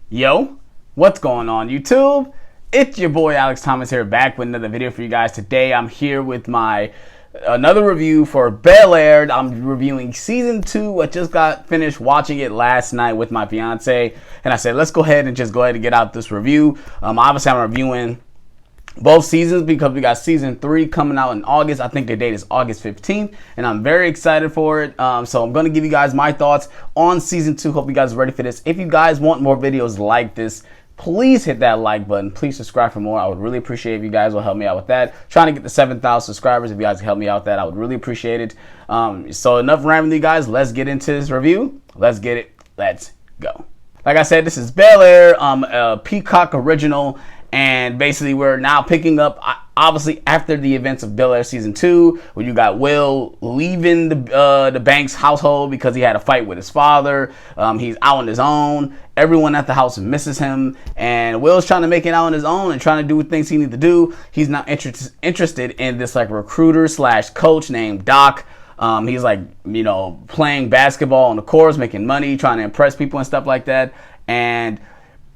Yo, what's going on YouTube? It's your boy Alex Thomas here, back with another video for you guys. Today I'm here with my another review for BEL-AIR. I'm reviewing season 2. I just got finished watching it last night with my fiance, and I said let's go ahead and get out this review. Obviously I'm reviewing both seasons because we got season 3 coming out in August. I think the date is August 15th, and I'm very excited for it. So I'm going to give you guys my thoughts on season 2. Hope you guys are ready for this. If you guys want more videos like this, please hit that like button. Please subscribe for more. I would really appreciate if you guys will help me out with that. Trying to get to 7,000 subscribers. If you guys can help me out with that, I would really appreciate it. So enough rambling, guys. Let's get into this review. Let's get it. Let's go. Like I said, this is BEL-AIR, a Peacock original. And basically, we're now picking up, obviously, after the events of BEL-AIR Season 2, where you got Will leaving the Banks household because he had a fight with his father. He's out on his own. Everyone at the house misses him. And Will's trying to make it out on his own and trying to do things he needs to do. He's not interested in this, like, recruiter slash coach named Doc. He's, like, you know, playing basketball on the courts, making money, trying to impress people and stuff like that. And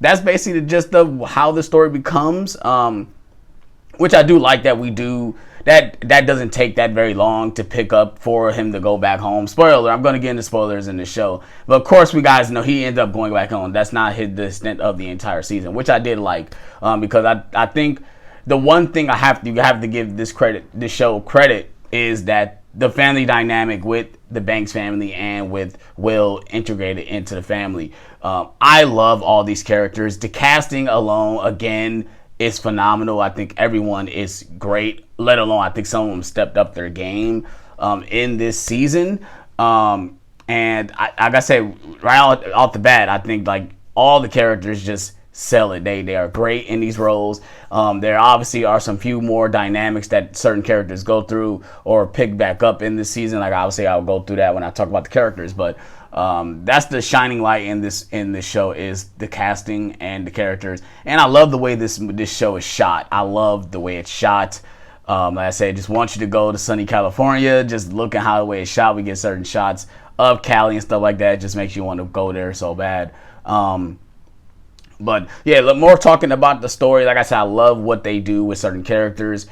that's basically just how the story becomes, which I do like that we do. That doesn't take that very long to pick up for him to go back home. Spoiler, I'm going to get into spoilers in the show. But of course, we guys know he ended up going back home. That's not the extent of the entire season, which I did like, because I think the one thing you have to give this show credit is that the family dynamic with the Banks family and with Will integrated into the family. I love all these characters. The casting alone, again, is phenomenal. I think everyone is great, let alone I think some of them stepped up their game in this season. And like I said, right off the bat, I think like all the characters just sell it. They are great in these roles. There obviously are some few more dynamics that certain characters go through or pick back up in this season. Like obviously I'll go through that when I talk about the characters, but that's the shining light in this show is the casting and the characters. And I love the way this show is shot. I love the way it's shot. Like I said, just want you to go to sunny California. Just look at how the way it's shot. We get certain shots of Cali and stuff like that. It just makes you want to go there so bad. But yeah, more talking about the story. Like I said, I love what they do with certain characters.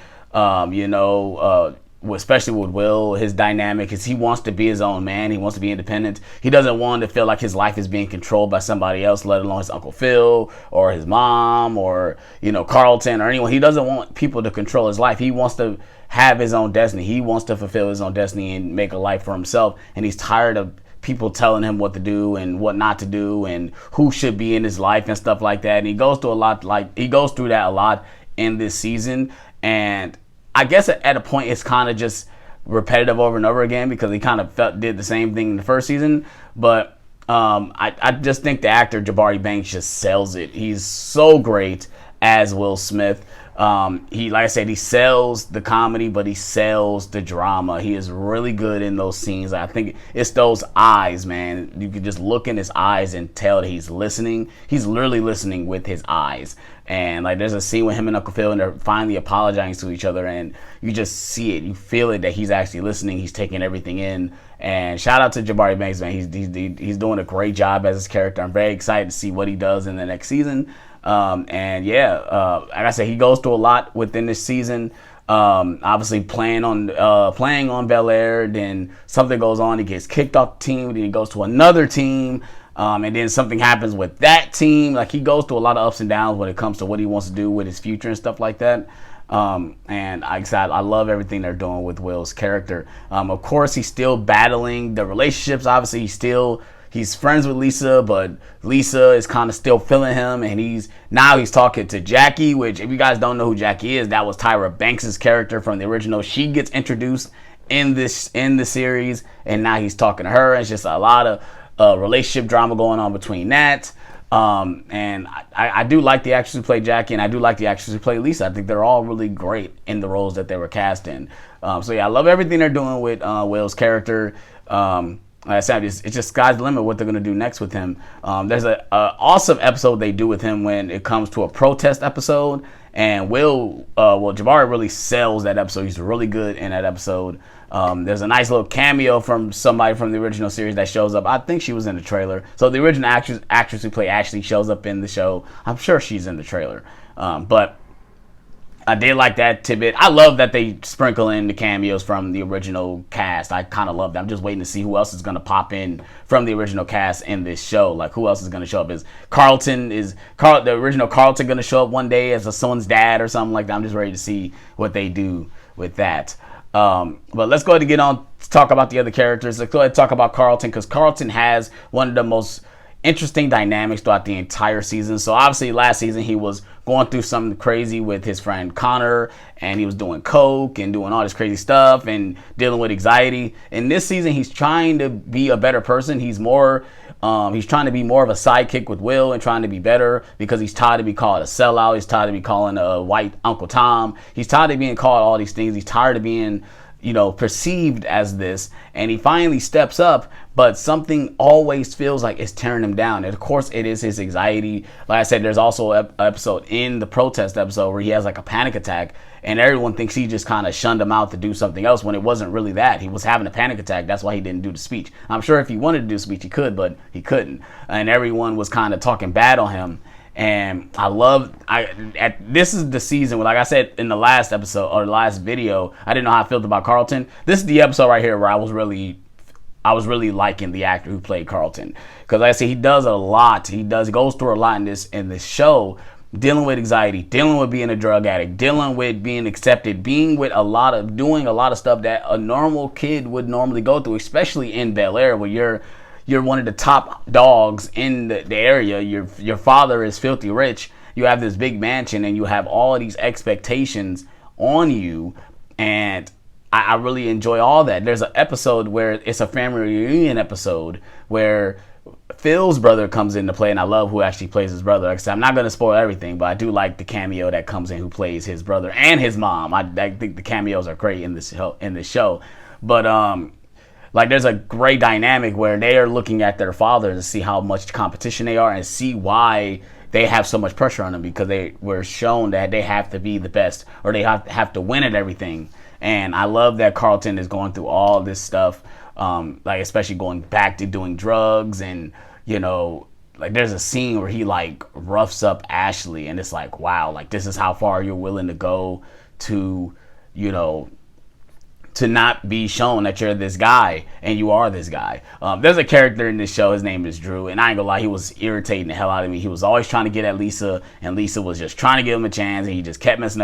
Especially with Will, his dynamic is he wants to be his own man. He wants to be independent. He doesn't want to feel like his life is being controlled by somebody else, let alone his Uncle Phil or his mom or, Carlton or anyone. He doesn't want people to control his life. He wants to have his own destiny. He wants to fulfill his own destiny and make a life for himself. And he's tired of people telling him what to do and what not to do and who should be in his life and stuff like that. And he goes through that a lot in this season. And I guess at a point it's kind of just repetitive over and over again because he kind of did the same thing in the first season. But I just think the actor Jabari Banks just sells it. He's so great as Will Smith. Like I said, he sells the comedy, but he sells the drama. He is really good in those scenes. I think it's those eyes, man. You can just look in his eyes and tell that he's listening. He's literally listening with his eyes. And like there's a scene with him and Uncle Phil and they're finally apologizing to each other and you just see it. You feel it that he's actually listening. He's taking everything in. And shout out to Jabari Banks, man. He's doing a great job as his character. I'm very excited to see what he does in the next season. Like I said, he goes through a lot within this season. Obviously playing on BEL-AIR, then something goes on, he gets kicked off the team, then he goes to another team, and then something happens with that team. Like he goes through a lot of ups and downs when it comes to what he wants to do with his future and stuff like that. And I love everything they're doing with Will's character. Of course, he's still battling the relationships. Obviously, he's friends with Lisa, but Lisa is kind of still feeling him, and he's talking to Jackie, which if you guys don't know who Jackie is, that was Tyra Banks' character from the original. She gets introduced in the series, and now he's talking to her. It's just a lot of relationship drama going on between that. And I do like the actress who played Jackie, and I do like the actress who played Lisa. I think they're all really great in the roles that they were cast in. So yeah, I love everything they're doing with Will's character. I said, it's just sky's the limit what they're gonna do next with him. There's a awesome episode they do with him when it comes to a protest episode, and Jabari really sells that episode. He's really good in that episode. There's a nice little cameo from somebody from the original series that shows up. I think she was in the trailer. So the original actress who played Ashley shows up in the show. I'm sure she's in the trailer. But I did like that tidbit. I love that they sprinkle in the cameos from the original cast. I kind of love that. I'm just waiting to see who else is going to pop in from the original cast in this show. Like, who else is going to show up? Is the original Carlton going to show up one day as someone's dad or something like that? I'm just ready to see what they do with that. But let's go ahead and get on to talk about the other characters. Let's go ahead and talk about Carlton, because Carlton has one of the most interesting dynamics throughout the entire season. So obviously last season he was going through something crazy with his friend Connor, and he was doing coke and doing all this crazy stuff and dealing with anxiety. In this season, he's trying to be a better person. He's trying to be more of a sidekick with Will and trying to be better, because he's tired of being called a sellout. He's tired of being called a white Uncle Tom. He's tired of being called all these things. He's tired of being, perceived as this, and he finally steps up, but something always feels like it's tearing him down. And of course it is his anxiety. Like I said, there's also an episode in the protest episode where he has like a panic attack, and everyone thinks he just kind of shunned him out to do something else, when it wasn't really that. He was having a panic attack. That's why he didn't do the speech. I'm sure if he wanted to do the speech he could, but he couldn't, and everyone was kind of talking bad on him. And this is the season where, like I said in the last episode or the last video, I didn't know how I felt about Carlton. This is the episode right here where I was really liking the actor who played Carlton, because like I said, he does a lot. He goes through a lot in this show, dealing with anxiety, dealing with being a drug addict, dealing with being accepted, doing a lot of stuff that a normal kid would normally go through, especially in BEL-AIR, where you're one of the top dogs in the area. Your father is filthy rich. You have this big mansion, and you have all of these expectations on you. And I really enjoy all that. There's an episode where it's a family reunion episode where Phil's brother comes into play, and I love who actually plays his brother. Like I said, I'm not going to spoil everything, but I do like the cameo that comes in who plays his brother and his mom. I think the cameos are great in this show. But like, there's a great dynamic where they are looking at their father to see how much competition they are and see why they have so much pressure on them, because they were shown that they have to be the best, or they have to win at everything. And I love that Carlton is going through all this stuff, like especially going back to doing drugs, and like there's a scene where he like roughs up Ashley, and it's like, wow, like this is how far you're willing to go to, to not be shown that you're this guy, and you are this guy. There's a character in this show, his name is Drew, and I ain't gonna lie, he was irritating the hell out of me. He was always trying to get at Lisa, and Lisa was just trying to give him a chance, and he just kept messing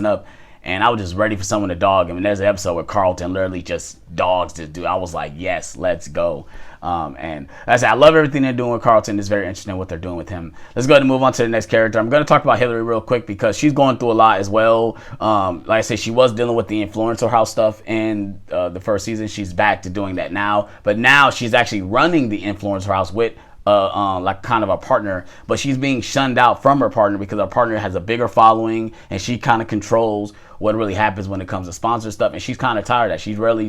up, and I was just ready for someone to dog him. And there's an episode where Carlton literally just dogs this dude. I was like, yes, let's go. And as I said, I love everything they're doing with Carlton. It's very interesting what they're doing with him. Let's go ahead and move on to the next character. I'm going to talk about Hillary real quick, because she's going through a lot as well. Like I said, she was dealing with the influencer house stuff in the first season. She's back to doing that now. But now she's actually running the influencer house with like kind of a partner, but she's being shunned out from her partner because her partner has a bigger following, and she kind of controls what really happens when it comes to sponsor stuff, and she's kind of tired of that. She's ready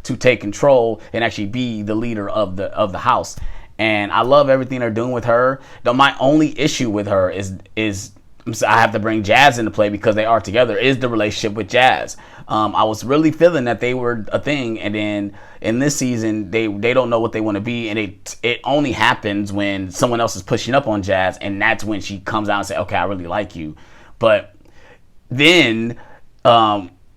to take control and actually be the leader of the house. And I love everything they're doing with her. Though my only issue with her is I have to bring Jazz into play, because they are together, is the relationship with Jazz. I was really feeling that they were a thing, and then in this season they don't know what they want to be, and it only happens when someone else is pushing up on Jazz, and that's when she comes out and say, okay, I really like you. But then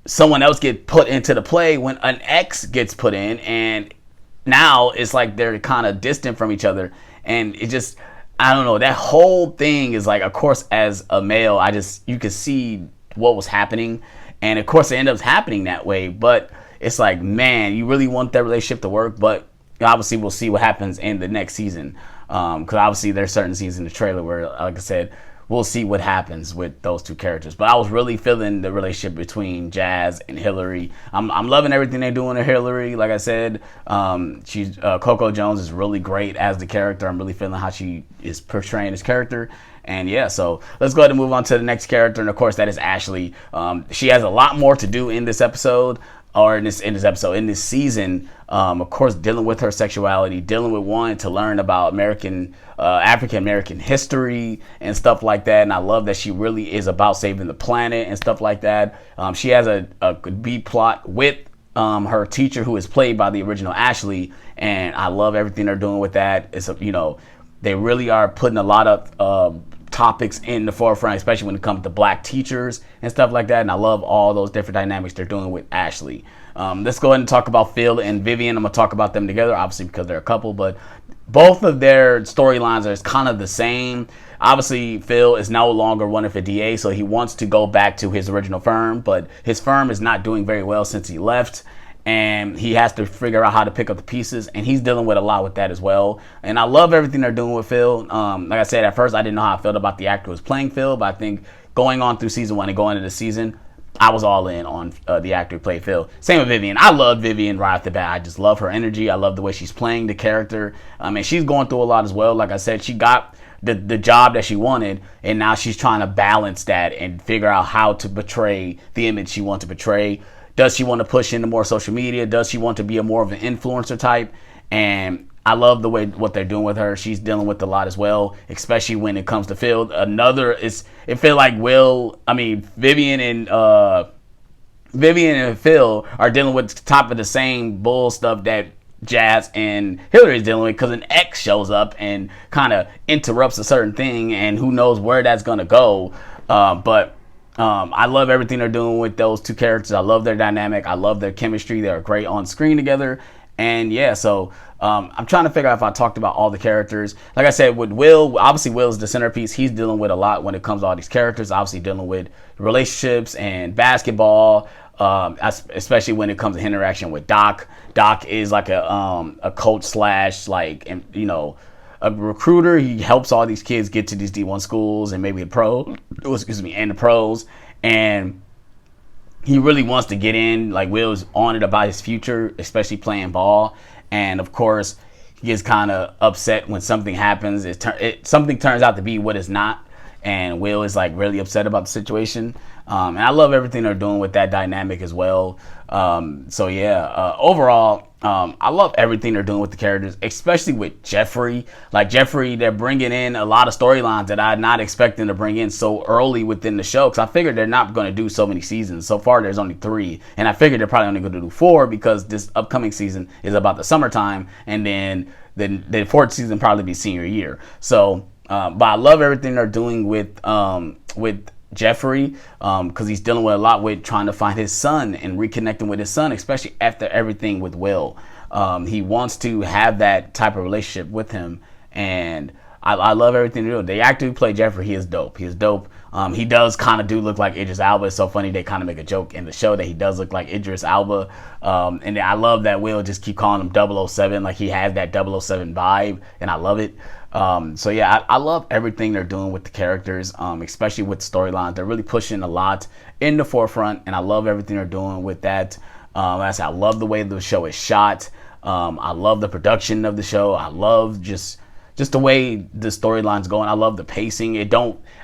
someone else gets put into the play when an ex gets put in, and now it's like they're kind of distant from each other, and it just, I don't know, that whole thing is like, of course, as a male, you could see what was happening, and of course it ended up happening that way. But it's like, man, you really want that relationship to work, but obviously we'll see what happens in the next season, because obviously there's certain scenes in the trailer where, like I said, we'll see what happens with those two characters. But I was really feeling the relationship between Jazz and Hillary. I'm loving everything they're doing to Hillary. Like I said, she's Coco Jones is really great as the character. I'm really feeling how she is portraying this character. And yeah, so let's go ahead and move on to the next character. And of course, that is Ashley. She has a lot more to do in this episode. or in this episode, in this season, of course, dealing with her sexuality, dealing with wanting to learn about African American history and stuff like that. And I love that she really is about saving the planet and stuff like that. She has a B plot with her teacher, who is played by the original Ashley, and I love everything they're doing with that. It's they really are putting a lot of topics in the forefront, especially when it comes to black teachers and stuff like that. And I love all those different dynamics they're doing with Ashley. Let's go ahead and talk about Phil and Vivian. I'm gonna talk about them together, obviously, because they're a couple, but both of their storylines are kind of the same. Obviously, Phil is no longer running for DA, so he wants to go back to his original firm, but his firm is not doing very well since he left, and he has to figure out how to pick up the pieces, and he's dealing with a lot with that as well. And I love everything they're doing with Phil. Like I said, at first I didn't know how I felt about the actor who was playing Phil, but I think going on through season 1 and going into the season, I was all in on the actor who played Phil. Same with Vivian. I love Vivian right off the bat. I just love her energy. I love the way she's playing the character. And she's going through a lot as well. Like I said, she got the job that she wanted, and now she's trying to balance that and figure out how to portray the image she wants to portray. Does she want to push into more social media? Does she want to be more of an influencer type? And I love the way what they're doing with her. She's dealing with a lot as well, especially when it comes to Phil. It feel like Vivian and Phil are dealing with the top of the same bull stuff that Jazz and Hillary is dealing with, because an ex shows up and kind of interrupts a certain thing, and who knows where that's gonna go. But I love everything they're doing with those two characters. I love their dynamic. I love their chemistry. They're great on screen together. And yeah, so I'm trying to figure out if I talked about all the characters. Like I said, with Will, obviously Will's the centerpiece. He's dealing with a lot when it comes to all these characters. Obviously dealing with relationships and basketball, especially when it comes to interaction with Doc. Doc is like a coach slash a recruiter. He helps all these kids get to these D1 schools and maybe the pros. And he really wants to get in. Like, Will's on it about his future, especially playing ball. And of course, he gets kind of upset when something happens. Something turns out to be what it's not. And Will is like really upset about the situation. And I love everything they're doing with that dynamic as well. Overall, I love everything they're doing with the characters, especially with Jeffrey. Like Jeffrey, they're bringing in a lot of storylines that I'm not expecting to bring in so early within the show, because I figured they're not going to do so many seasons. So far, there's only 3, and I figured they're probably only going to do 4 because this upcoming season is about the summertime, and then the 4th season probably be senior year. So, but I love everything they're doing with Jeffrey, because he's dealing with a lot with trying to find his son and reconnecting with his son, especially after everything with Will. He wants to have that type of relationship with him, and I love everything they do. The actor who played Jeffrey, he is dope. He is dope. He does kind of look like Idris Elba. It's so funny, they kind of make a joke in the show that he does look like Idris Elba. And I love that Will just keep calling him 007, like he has that 007 vibe, and I love it. I love everything they're doing with the characters, especially with storylines. They're really pushing a lot in the forefront, and I love everything they're doing with that. I love the way the show is shot. I love the production of the show. I love just the way the storyline's going. I love the pacing.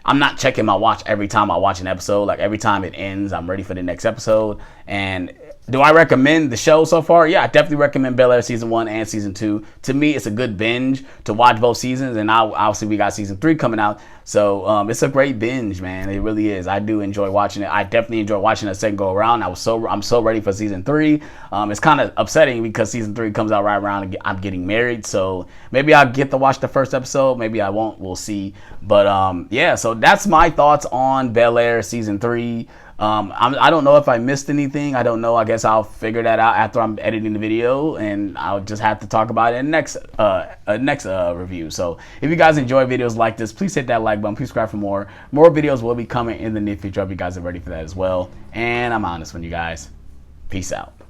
I'm not checking my watch every time I watch an episode. Like, every time it ends, I'm ready for the next episode. And do I recommend the show so far? Yeah, I definitely recommend BEL-AIR season 1 and season 2. To me, it's a good binge to watch both seasons, and now obviously we got season 3 coming out. So it's a great binge, man. It really is. I do enjoy watching it. I definitely enjoy watching the second go around. I'm so ready for season 3. It's kind of upsetting because season 3 comes out right around and I'm getting married. So maybe I'll get to watch the first episode. Maybe I won't. We'll see. But so that's my thoughts on BEL-AIR season 3. I don't know if I missed anything. I don't know. I guess I'll figure that out after I'm editing the video, and I'll just have to talk about it in next review. So if you guys enjoy videos like this, please hit that like button. Please subscribe for more. More videos will be coming in the near future. I hope you guys are ready for that as well. And I'm honest with you guys. Peace out.